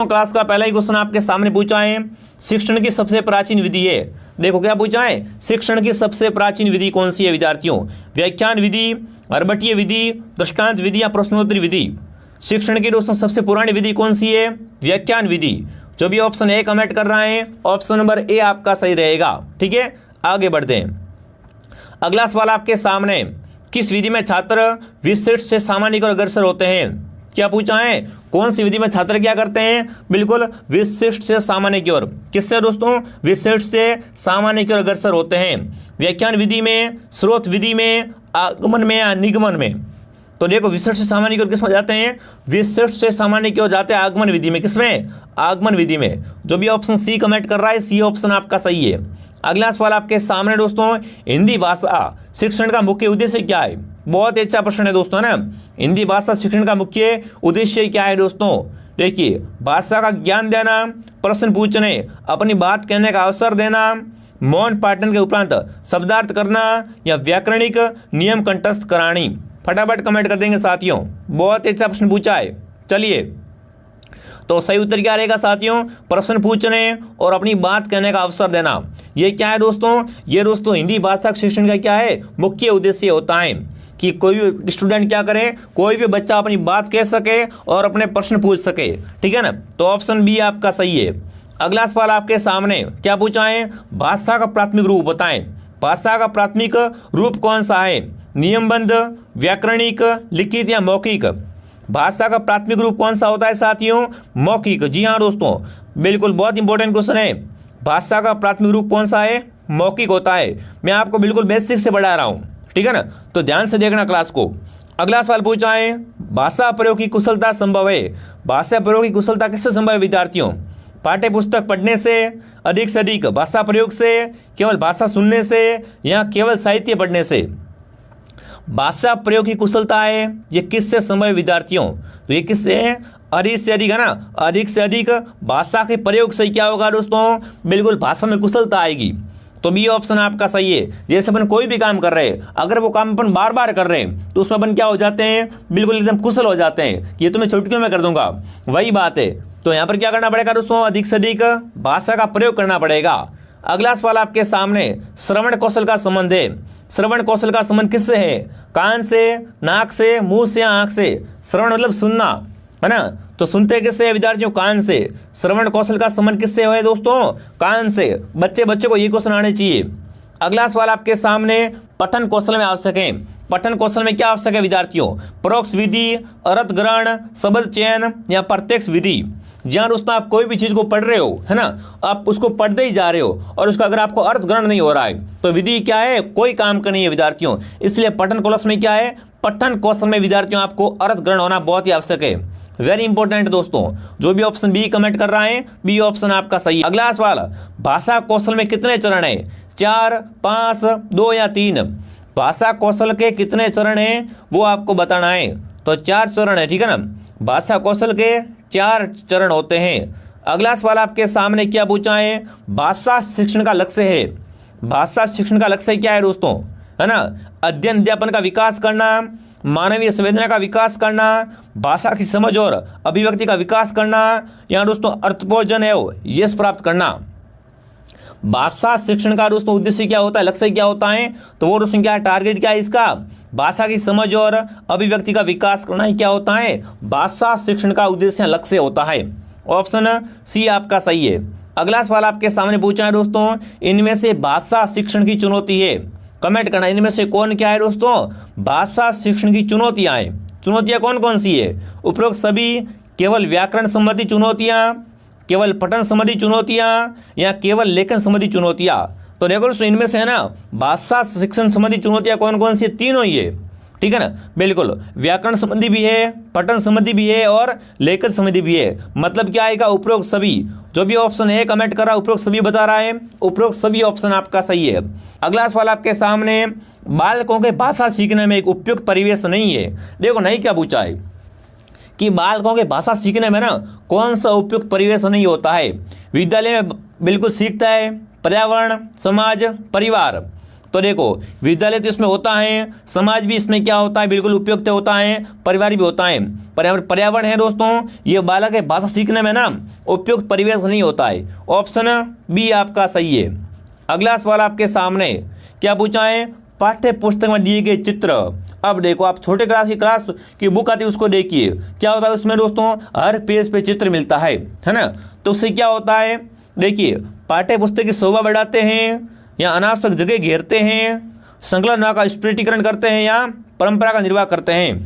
Class का पहला ही question आपके सामने पूछा है, शिक्षण की सबसे प्राचीन विधि है। देखो क्या पूछा है, शिक्षण की सबसे प्राचीन विधि कौन सी है विद्यार्थियों? व्याख्यान विधि, अर्भटीय विधि, दृष्टांत विधि या प्रश्नोत्तरी विधि? शिक्षण की दोस्तों सबसे पुरानी विधि कौन सी है? व्याख्यान विधि। जो भी ऑप्शन ए कमेंट कर रहा है ऑप्शन नंबर ए आपका सही रहेगा। ठीक है, आगे बढ़ते हैं। अगला सवाल आपके सामने, किस विधि में छात्र विशिष्ट से सामान्य और अग्रसर होते हैं? क्या पूछा है, कौन सी विधि में छात्र क्या करते हैं? बिल्कुल विशिष्ट से सामान्य की ओर। किससे दोस्तों? विशिष्ट से सामान्य की ओर अग्रसर होते हैं। व्याख्यान विधि में, स्रोत विधि में, आगमन में या निगमन में? तो देखो विशिष्ट से सामान्य की ओर किस में जाते हैं? विशिष्ट से सामान्य की ओर जाते हैं आगमन विधि में। किसमें? आगमन विधि में। जो भी ऑप्शन सी कमेंट कर रहा है सी ऑप्शन आपका सही है। अगला सवाल आपके सामने दोस्तों, हिंदी भाषा शिक्षण का मुख्य उद्देश्य क्या है? बहुत ही अच्छा प्रश्न है दोस्तों, है ना। हिंदी भाषा शिक्षण का मुख्य उद्देश्य क्या है दोस्तों? देखिए, भाषा का ज्ञान देना, प्रश्न पूछने, अपनी बात कहने का अवसर देना, मौन पाठन के उपरांत शब्दार्थ करना या व्याकरणिक नियम कंठस्थ करानी? फटाफट कमेंट कर देंगे साथियों, बहुत ही अच्छा प्रश्न पूछा है। चलिए, तो सही उत्तर क्या रहेगा साथियों? प्रश्न पूछने और अपनी बात कहने का अवसर देना। ये क्या है दोस्तों? ये दोस्तों हिंदी भाषा शिक्षण का क्या है? मुख्य उद्देश्य होता है कि कोई भी स्टूडेंट क्या करे, कोई भी बच्चा अपनी बात कह सके और अपने प्रश्न पूछ सके। ठीक है ना, तो ऑप्शन बी आपका सही है। अगला सवाल आपके सामने क्या पूछा है? भाषा का प्राथमिक रूप बताएं। भाषा का प्राथमिक रूप कौन सा है? नियमबद्ध, व्याकरणिक, लिखित या मौखिक? भाषा का प्राथमिक रूप कौन सा होता है साथियों? मौखिक। जी हाँ दोस्तों, बिल्कुल बहुत इंपॉर्टेंट क्वेश्चन है। भाषा का प्राथमिक रूप कौन सा है? मौखिक होता है। मैं आपको बिल्कुल बेसिक से बढ़ा रहा हूँ, ठीक है ना, तो ध्यान से देखना क्लास को। अगला सवाल पूछा है, भाषा प्रयोग की कुशलता संभव है। भाषा प्रयोग की कुशलता किससे संभव है विद्यार्थियों? पाठ्य पुस्तक पढ़ने से, अधिक से अधिक भाषा प्रयोग से, केवल भाषा सुनने से या केवल साहित्य पढ़ने से? भाषा प्रयोग की कुशलता है ये किससे संभव है विद्यार्थियों? तो ये किससे है? अधिक से अधिक, है ना, अधिक से अधिक भाषा के प्रयोग से क्या होगा दोस्तों? बिल्कुल भाषा में कुशलता आएगी। तो बी ऑप्शन आपका सही है। जैसे अपन कोई भी काम कर रहे हैं, अगर वो काम अपन बार बार कर रहे हैं तो उसमें अपन क्या हो जाते हैं? बिल्कुल एकदम कुशल हो जाते हैं। ये तो मैं चुटकियों में कर दूंगा, वही बात है। तो यहाँ पर क्या करना पड़ेगा दोस्तों? अधिक से अधिक भाषा का प्रयोग करना पड़ेगा। अगला सवाल आपके सामने, श्रवण कौशल का संबंध है। श्रवण कौशल का संबंध किससे है? कान से, नाक से, मुंह से या आंख से? श्रवण मतलब सुनना, है ना, तो सुनते किससे है विद्यार्थियों? कान से। श्रवण कौशल का संबंध किससे है दोस्तों? कान से। बच्चे को ये क्वेश्चन आने चाहिए। अगला सवाल आपके सामने, पठन कौशल में आवश्यक है। पठन कौशल में क्या आवश्यक है विद्यार्थियों? परोक्ष विधि, अर्थ ग्रहण, शब्द चयन या प्रत्यक्ष विधि? जहाँ दोस्तों आप कोई भी चीज़ को पढ़ रहे हो, है ना, आप उसको पढ़ते ही जा रहे हो और उसका अगर आपको अर्थ ग्रहण नहीं हो रहा है तो विधि क्या है? कोई काम का नहीं है विद्यार्थियों। इसलिए पठन कौशल में क्या है? पठन कौशल में विद्यार्थियों आपको अर्थ ग्रहण होना बहुत ही आवश्यक है। वेरी इंपॉर्टेंट दोस्तों। जो भी ऑप्शन बी कमेंट कर रहा है बी ऑप्शन आपका सही है। अगला सवाल, भाषा कौशल में कितने चरण है? 4, 5, 2 या 3? भाषा कौशल के कितने चरण हैं वो आपको बताना है। तो 4 चरण है, ठीक है ना। भाषा कौशल के 4 चरण होते हैं। अगला सवाल आपके सामने क्या पूछा है? भाषा शिक्षण का लक्ष्य है। भाषा शिक्षण का लक्ष्य क्या है दोस्तों? है ना, अध्ययन अध्यापन का विकास करना, मानवीय संवेदना का विकास करना, भाषा की समझ और अभिव्यक्ति का विकास करना या दोस्तों अर्थपूर्ण है वो यश प्राप्त करना? भाषा शिक्षण का दोस्तों उद्देश्य क्या होता है? लक्ष्य क्या होता है? तो वो दोस्तों क्या है? टारगेट क्या है इसका? भाषा की समझ और अभिव्यक्ति का विकास करना ही क्या होता है? भाषा शिक्षण का उद्देश्य लक्ष्य होता है। ऑप्शन सी आपका सही है। अगला सवाल आपके सामने पूछा है दोस्तों, इनमें से भाषा शिक्षण की चुनौती है। कमेंट करना, इनमें से कौन क्या है दोस्तों? भाषा शिक्षण की चुनौतियां हैं। चुनौतियां कौन कौन सी है? उपरोक्त सभी, केवल व्याकरण संबंधी चुनौतियां, केवल पठन संबंधी चुनौतियां या केवल लेखन संबंधी चुनौतियां? तो देखो दोस्तों इनमें से, है ना, भाषा शिक्षण संबंधी चुनौतियां कौन कौन सी? तीनों ही है, ठीक है ना। बिल्कुल, व्याकरण संबंधी भी है, पठन संबंधी भी है और लेखन संबंधी भी है। मतलब क्या आएगा? उपरोक्त सभी। जो भी ऑप्शन है कमेंट कर रहा है उपरोक्त सभी बता रहा है, उपरोक्त सभी ऑप्शन आपका सही है। अगला सवाल आपके सामने, बालकों के भाषा सीखने में एक उपयुक्त परिवेश नहीं है। देखो नहीं क्या पूछा है कि बालकों के भाषा सीखने में ना कौन सा उपयुक्त परिवेश नहीं होता है। विद्यालय में बिल्कुल सीखता है पर्यावरण, समाज, परिवार। तो देखो विद्यालय तो इसमें होता है, समाज भी इसमें क्या होता है, बिल्कुल उपयुक्त होता है, परिवार भी होता है। पर्यावरण है दोस्तों, ये बालक है भाषा सीखने में ना उपयुक्त परिवेश नहीं होता है। ऑप्शन बी आपका सही है। अगला सवाल आपके सामने क्या पूछा है, पाठ्य पुस्तक में दिए गए चित्र। अब देखो आप छोटे क्लास की बुक आती है उसको देखिए, क्या होता है उसमें दोस्तों हर पेज पे चित्र मिलता है ना। तो उससे क्या होता है, देखिए पाठ्य पुस्तक की शोभा बढ़ाते हैं या अनावश्यक जगह घेरते हैं, संकलन का स्पष्टीकरण करते हैं या परंपरा का निर्वाह करते हैं।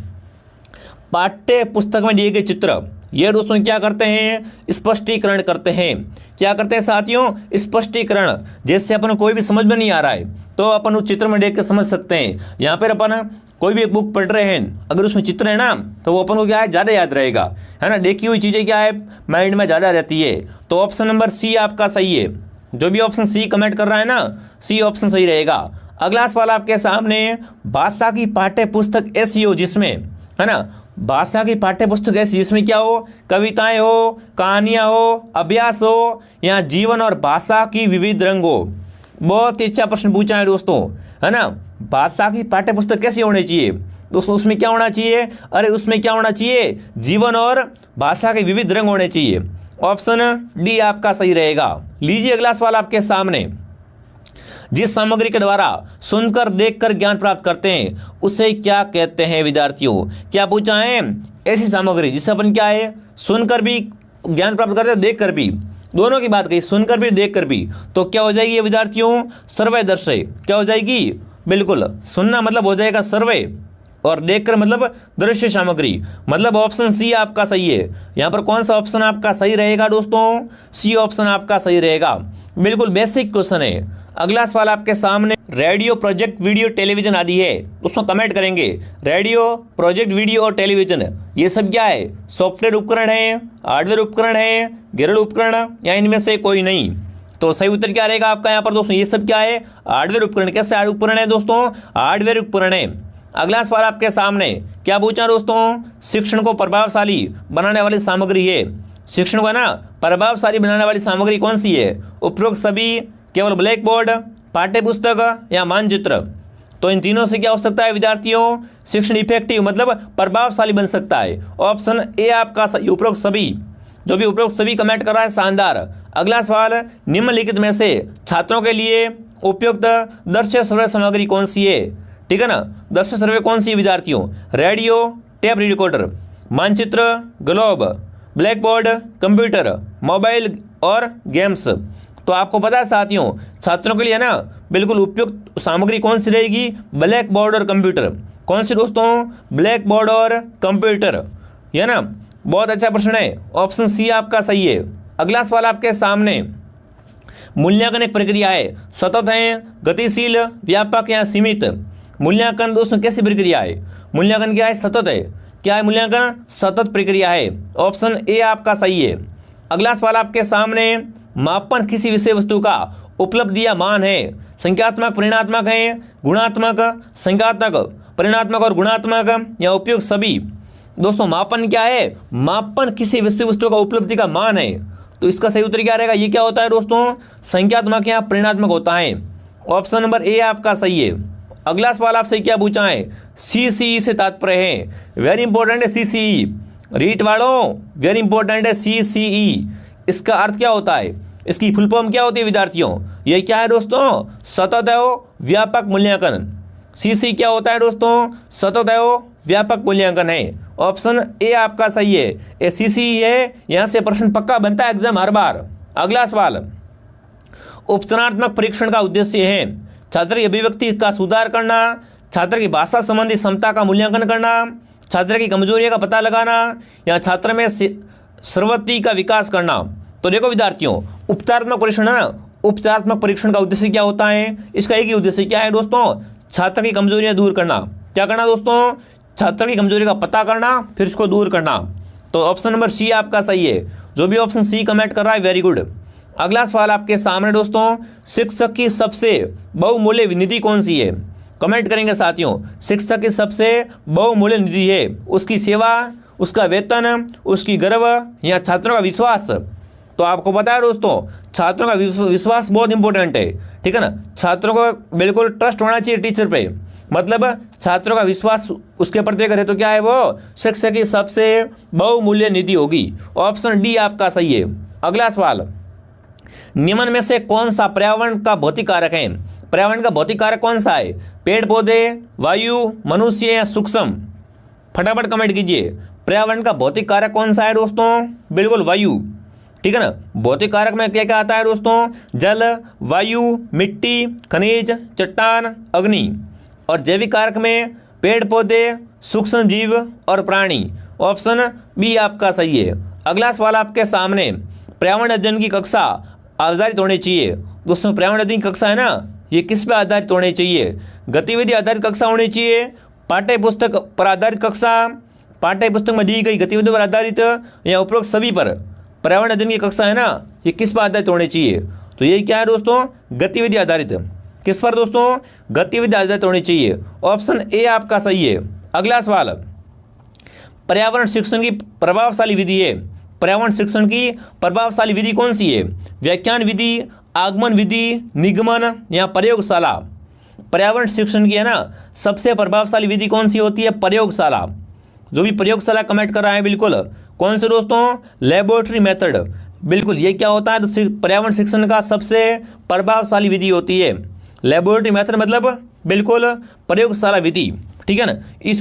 पाठ्य पुस्तक में दिए गए चित्र ये दोस्तों क्या करते हैं, स्पष्टीकरण करते हैं। क्या करते हैं साथियों, स्पष्टीकरण। जैसे अपन कोई भी समझ में नहीं आ रहा है तो अपन उस चित्र में देख के समझ सकते हैं। यहाँ पर अपन कोई भी एक बुक पढ़ रहे हैं, अगर उसमें चित्र है ना तो वो अपन को क्या है ज़्यादा याद रहेगा, है ना। देखी हुई चीज़ें क्या है माइंड में ज़्यादा रहती है। तो ऑप्शन नंबर सी आपका सही है। जो भी ऑप्शन सी कमेंट कर रहा है ना, सी ऑप्शन सही रहेगा। अगला सवाल आपके सामने, भाषा की पाठ्य पुस्तक ऐसी हो जिसमें, है ना, भाषा की पाठ्य पुस्तक ऐसी जिसमें क्या हो, कविताएं हो, कहानियां हो, अभ्यास हो या जीवन और भाषा की विविध रंग हो। बहुत ही अच्छा प्रश्न पूछा है दोस्तों, है ना। भाषा की पाठ्य पुस्तक कैसी होनी चाहिए दोस्तों, उसमें क्या होना चाहिए, अरे उसमें क्या होना चाहिए, जीवन और भाषा के विविध रंग होने चाहिए। ऑप्शन डी आपका सही रहेगा। लीजिए अगला सवाल आपके सामने, जिस सामग्री के द्वारा सुनकर देखकर ज्ञान प्राप्त करते हैं उसे क्या कहते हैं विद्यार्थियों। क्या पूछा है, ऐसी सामग्री जिससे अपन क्या है सुनकर भी ज्ञान प्राप्त करते हैं, देखकर भी, दोनों की बात कही, सुनकर भी देखकर भी, तो क्या हो जाएगी ये विद्यार्थियों, सर्वय दर्शय। क्या हो जाएगी, बिल्कुल सुनना मतलब हो जाएगा सर्वय और देखकर मतलब दृश्य सामग्री। मतलब ऑप्शन सी आपका सही है। यहाँ पर कौन सा ऑप्शन आपका सही रहेगा दोस्तों, सी ऑप्शन आपका सही रहेगा। बिल्कुल बेसिक क्वेश्चन है। अगला सवाल आपके सामने, रेडियो, प्रोजेक्ट, वीडियो, टेलीविजन आदि है, उसमें कमेंट करेंगे। रेडियो, प्रोजेक्ट, वीडियो और टेलीविजन ये सब क्या है, सॉफ्टवेयर उपकरण है, हार्डवेयर उपकरण है, घरेलू उपकरण या इनमें से कोई नहीं। तो सही उत्तर क्या रहेगा आपका यहाँ पर दोस्तों, ये सब क्या है, हार्डवेयर उपकरण। कैसे हार्डवेयर उपकरण है दोस्तों, हार्डवेयर उपकरण है। अगला सवाल आपके सामने क्या पूछा दोस्तों, शिक्षण को प्रभावशाली बनाने वाली सामग्री है। शिक्षण को है ना प्रभावशाली बनाने वाली सामग्री कौन सी है, उपरोक्त सभी, केवल ब्लैक बोर्ड, पाठ्य पुस्तक या मानचित्र। तो इन तीनों से क्या हो सकता है विद्यार्थियों, शिक्षण इफेक्टिव मतलब प्रभावशाली बन सकता है। ऑप्शन ए आपका सही, उपरोक्त सभी। जो भी उपरोक्त सभी कमेंट कर रहा है शानदार। अगला सवाल, निम्नलिखित में से छात्रों के लिए उपयुक्त दृश्य सर्वे सामग्री कौन सी है। ठीक है ना, दृश्य सर्वे कौन सी है विद्यार्थियों, रेडियो, टेप रिकॉर्डर, मानचित्र, globe, black board, computer, mobile और गेम्स। तो आपको पता है साथियों, छात्रों के लिए ना बिल्कुल उपयुक्त सामग्री कौन सी रहेगी, ब्लैक बोर्ड और कंप्यूटर। कौन सी दोस्तों, ब्लैक बोर्ड और कंप्यूटर, है ना। बहुत अच्छा प्रश्न है, ऑप्शन सी आपका सही है। अगला सवाल आपके सामने, मूल्यांकन एक प्रक्रिया है, सतत है, गतिशील, व्यापक या सीमित। मूल्यांकन दोस्तों कैसी प्रक्रिया है, मूल्यांकन क्या है, सतत है। क्या है मूल्यांकन, सतत प्रक्रिया है। ऑप्शन ए आपका सही है। अगला सवाल आपके सामने, मापन किसी विषय वस्तु का उपलब्धि या मान है, संख्यात्मक, परिणात्मक है, गुणात्मक, संख्यात्मक, परिणात्मक और गुणात्मक या उपयुक्त सभी। दोस्तों मापन क्या है, मापन किसी विषय वस्तु का उपलब्धि का मान है। तो इसका सही उत्तर क्या रहेगा, ये क्या होता है दोस्तों, संख्यात्मक या परिणात्मक होता है। ऑप्शन नंबर ए आपका सही है। अगला सवाल आपसे क्या पूछा है, CCE से तात्पर्य है, वेरी इंपॉर्टेंट है CCE, रीट वालों वेरी इंपॉर्टेंट है CCE। इसका अर्थ क्या होता है, इसकी फुल फॉर्म क्या होती है विद्यार्थियों, ये क्या है दोस्तों, सतत व्यापक मूल्यांकन। CCE क्या होता है दोस्तों, सतत व्यापक मूल्यांकन है। ऑप्शन ए आपका सही है, ये CCE है। यहाँ से प्रश्न पक्का बनता है एग्जाम हर बार। अगला सवाल, उपचारात्मक परीक्षण का उद्देश्य है छात्र की अभिव्यक्ति का सुधार करना, छात्र की भाषा संबंधी क्षमता का मूल्यांकन करना, छात्र की कमजोरियों का पता लगाना या छात्र में सर्वोत्ति का विकास करना। तो देखो विद्यार्थियों, उपचारात्मक परीक्षण है ना, उपचारात्मक परीक्षण का उद्देश्य क्या होता है, इसका एक ही उद्देश्य क्या है दोस्तों, छात्र की कमजोरियां दूर करना। क्या करना दोस्तों, छात्र की कमजोरी का पता करना फिर इसको दूर करना। तो ऑप्शन नंबर सी आपका सही है। जो भी ऑप्शन सी कमेंट कर रहा है वेरी गुड। अगला सवाल आपके सामने दोस्तों, शिक्षक की सबसे बहुमूल्य निधि कौन सी है। कमेंट करेंगे साथियों, शिक्षक की सबसे बहुमूल्य निधि है, उसकी सेवा, उसका वेतन, उसकी गर्व या छात्रों का विश्वास। तो आपको पता है दोस्तों, छात्रों का विश्वास बहुत इंपॉर्टेंट है, ठीक है ना। छात्रों को बिल्कुल ट्रस्ट होना चाहिए टीचर पे, मतलब छात्रों का विश्वास उसके प्रति करे तो क्या है वो शिक्षक की सबसे बहुमूल्य निधि होगी। ऑप्शन डी आपका सही है। अगला सवाल, निम्न में से कौन सा पर्यावरण का भौतिक कारक है? पर्यावरण का भौतिक कारक कौन सा है? पेड़ पौधे, वायु, मनुष्य या सूक्ष्म? फटाफट कमेंट कीजिए। पर्यावरण का भौतिक कारक कौन सा है दोस्तों? बिल्कुल वायु, ठीक है ना। भौतिक कारक में क्या क्या आता है दोस्तों? जल, वायु, मिट्टी, खनिज, चट्टान, अग्नि। और जैविक कारक में पेड़ पौधे, सूक्ष्म जीव और प्राणी। ऑप्शन बी आपका सही है। अगला सवाल आपके सामने, पर्यावरण अध्ययन की कक्षा आधारित होनी चाहिए। दोस्तों पर्यावरण अध्ययन की कक्षा है ना, ये किस पे आधारित होनी चाहिए? गतिविधि आधारित कक्षा होनी चाहिए, पाठ्य पुस्तक पर आधारित कक्षा, पाठ्य पुस्तक में दी गई गतिविधि पर आधारित, या उपरोक्त सभी पर? पर्यावरण अध्ययन की कक्षा है ना, ये किस पर आधारित होनी चाहिए? तो ये क्या है दोस्तों? गतिविधि आधारित। किस पर दोस्तों? गतिविधि आधारित होनी चाहिए। ऑप्शन ए आपका सही है। अगला सवाल, पर्यावरण शिक्षण की प्रभावशाली विधि है। पर्यावरण शिक्षण की प्रभावशाली विधि कौन सी है? व्याख्यान विधि, आगमन विधि, निगमन या प्रयोगशाला? पर्यावरण शिक्षण की है ना सबसे प्रभावशाली विधि कौन सी होती है? प्रयोगशाला। जो भी प्रयोगशाला कमेंट कर रहा है बिल्कुल, कौन से दोस्तों? Laboratory method. बिल्कुल, ये क्या होता है? तो पर्यावरण शिक्षण का सबसे प्रभावशाली विधि होती है लेबोरेटरी मेथड, मतलब बिल्कुल प्रयोगशाला विधि, ठीक है ना। इस